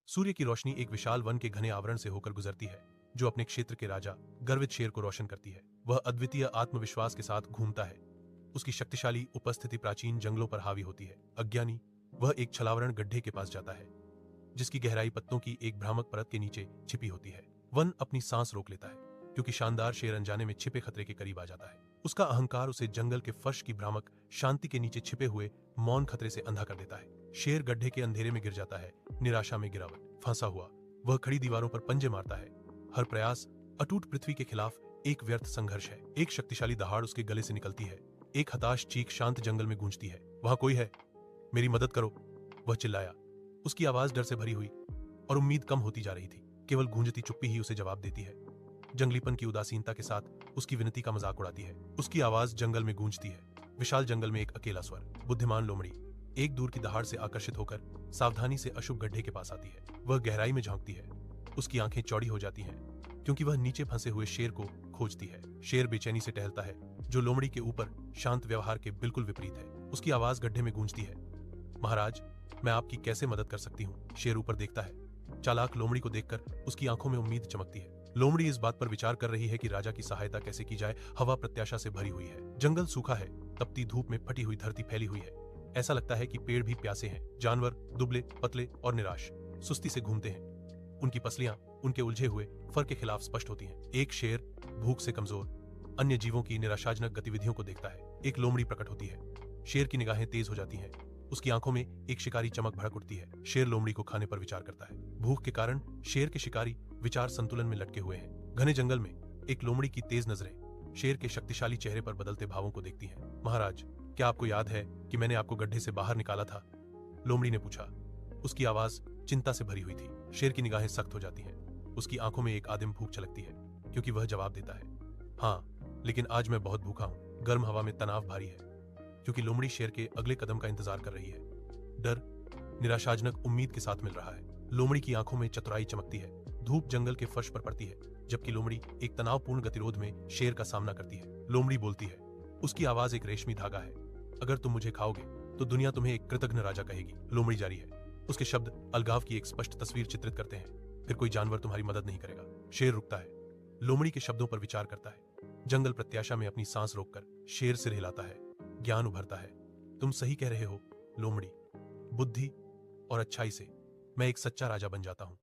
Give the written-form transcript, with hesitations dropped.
सूर्य की रोशनी एक विशाल वन के घने आवरण से होकर गुजरती है, जो अपने क्षेत्र के राजा गर्वित शेर को रोशन करती है। वह अद्वितीय आत्मविश्वास के साथ घूमता है। उसकी शक्तिशाली उपस्थिति प्राचीन जंगलों पर हावी होती है। अज्ञानी वह एक छलावरण गड्ढे के पास जाता है, जिसकी गहराई पत्तों की एक भ्रामक परत के नीचे छिपी होती है। वन अपनी सांस रोक लेता है, क्योंकि शानदार शेर अनजाने में छिपे खतरे के करीब आ जाता है। उसका अहंकार उसे जंगल के फर्श की भ्रामक शांति के नीचे छिपे हुए मौन खतरे से अंधा कर देता है। शेर गड्ढे के अंधेरे में गिर जाता है, निराशा में गिरावट फंसा हुआ। वह खड़ी दीवारों पर पंजे मारता है। हर प्रयास अटूट पृथ्वी के खिलाफ एक व्यर्थ संघर्ष है। एक शक्तिशाली दहाड़ उसके गले से निकलती है। एक हताश चीख शांत जंगल में गूंजती है। वहां कोई है, मेरी मदद करो, वह चिल्लाया। उसकी आवाज डर से भरी हुई और उम्मीद कम होती जा रही थी। केवल गूंजती चुप्पी ही उसे जवाब देती है। जंगलीपन की उदासीनता के साथ उसकी विनती का मजाक उड़ाती है। उसकी आवाज जंगल में गूंजती है। विशाल जंगल में एक अकेला स्वर। बुद्धिमान लोमड़ी एक दूर की दहाड़ से आकर्षित होकर सावधानी से अशुभ गड्ढे के पास आती है। वह गहराई में झांकती है। उसकी आंखें चौड़ी हो जाती हैं, क्योंकि वह नीचे फंसे हुए शेर को खोजती है। शेर बेचैनी से टहलता है, जो लोमड़ी के ऊपर शांत व्यवहार के बिल्कुल विपरीत है। उसकी आवाज गड्ढे में गूंजती है। महाराज, मैं आपकी कैसे मदद कर सकती हूँ? शेर ऊपर देखता है। चालाक लोमड़ी को देखकर उसकी आंखों में उम्मीद चमकती है। लोमड़ी इस बात पर विचार कर रही है कि राजा की सहायता कैसे की जाए। हवा प्रत्याशा से भरी हुई है। जंगल सूखा है। तपती धूप में फटी हुई धरती फैली हुई है। ऐसा लगता है कि पेड़ भी प्यासे हैं। जानवर दुबले पतले और निराश सुस्ती से घूमते हैं। उनकी पसलियां उनके उलझे हुए फर के खिलाफ स्पष्ट होती हैं। एक शेर भूख से कमजोर अन्य जीवों की निराशाजनक गतिविधियों को देखता है। एक लोमड़ी प्रकट होती है। शेर की निगाहें तेज हो जाती हैं। उसकी आंखों में एक शिकारी चमक भड़क उठती है। शेर लोमड़ी को खाने पर विचार करता है। भूख के कारण शेर के शिकारी विचार संतुलन में लटके हुए हैं। घने जंगल में एक लोमड़ी की तेज नजरें शेर के शक्तिशाली चेहरे पर बदलते भावों को देखती हैं। महाराज, क्या आपको याद है कि मैंने आपको गड्ढे से बाहर निकाला था? लोमड़ी ने पूछा। उसकी आवाज चिंता से भरी हुई थी। शेर की निगाहें सख्त हो जाती हैं। उसकी आंखों में एक आदिम भूख छलकती है, क्योंकि वह जवाब देता है, हाँ, लेकिन आज मैं बहुत भूखा हूं। गर्म हवा में तनाव भारी है, क्योंकि लोमड़ी शेर के अगले कदम का इंतजार कर रही है। डर निराशाजनक उम्मीद के साथ मिल रहा है। लोमड़ी की आंखों में चतुराई चमकती है। धूप जंगल के फर्श पर पड़ती है, जबकि लोमड़ी एक तनावपूर्ण गतिरोध में शेर का सामना करती है। लोमड़ी बोलती है। उसकी आवाज एक रेशमी धागा है। अगर तुम मुझे खाओगे तो दुनिया तुम्हें एक कृतज्ञ राजा कहेगी। लोमड़ी जारी है। उसके शब्द अलगाव की एक स्पष्ट तस्वीर चित्रित करते हैं। फिर कोई जानवर तुम्हारी मदद नहीं करेगा। शेर रुकता है। लोमड़ी के शब्दों पर विचार करता है। जंगल प्रत्याशा में अपनी सांस रोककर शेर सिर हिलाता है। ज्ञान उभरता है। तुम सही कह रहे हो लोमड़ी। बुद्धि और अच्छाई से मैं एक सच्चा राजा बन जाता हूं।